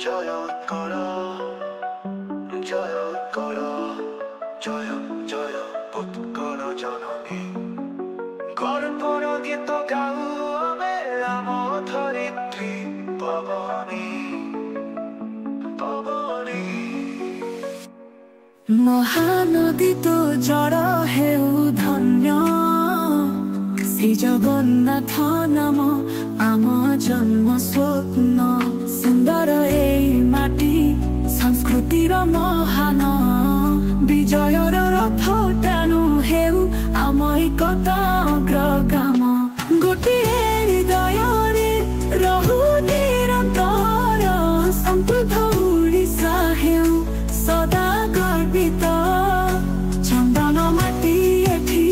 জয় কর, জয় কর, জয় জয় উৎকল জননী। গর্বর গীত গাও আমি আম ধরিত্রী পবনী পবনী। মহানদী তো জড় হেউ ধন্য, শ্রী জগন্নাথ নাম আম জন্ম স্বপ্ন। সুন্দর এই মাটি সংস্কৃতির মহান, বিজয়র রথ টাণু হেউ আম একতা অগ্রগাম। গোটিয়ে হৃদୟରେ রহু নিরন্তর, সমৃদ্ধ ওড়িশা হেউ সদা গর্বিত। চন্দন মাটি এঠি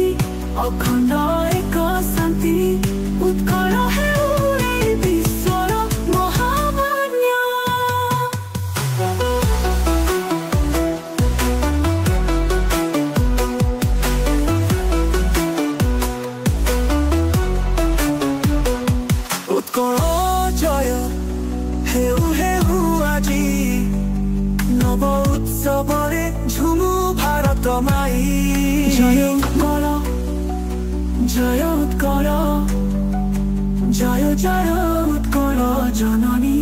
অখণ্ড এক শান্তি, উৎকল হেউ এই বিশ্বর মহামান্য। উৎকল জয় হেউ হেউ আজি, নব উৎসবরে ঝুমু ভারত মাই। জয় উৎকল, জয় উৎকল, জয় জয় উৎকল জননী।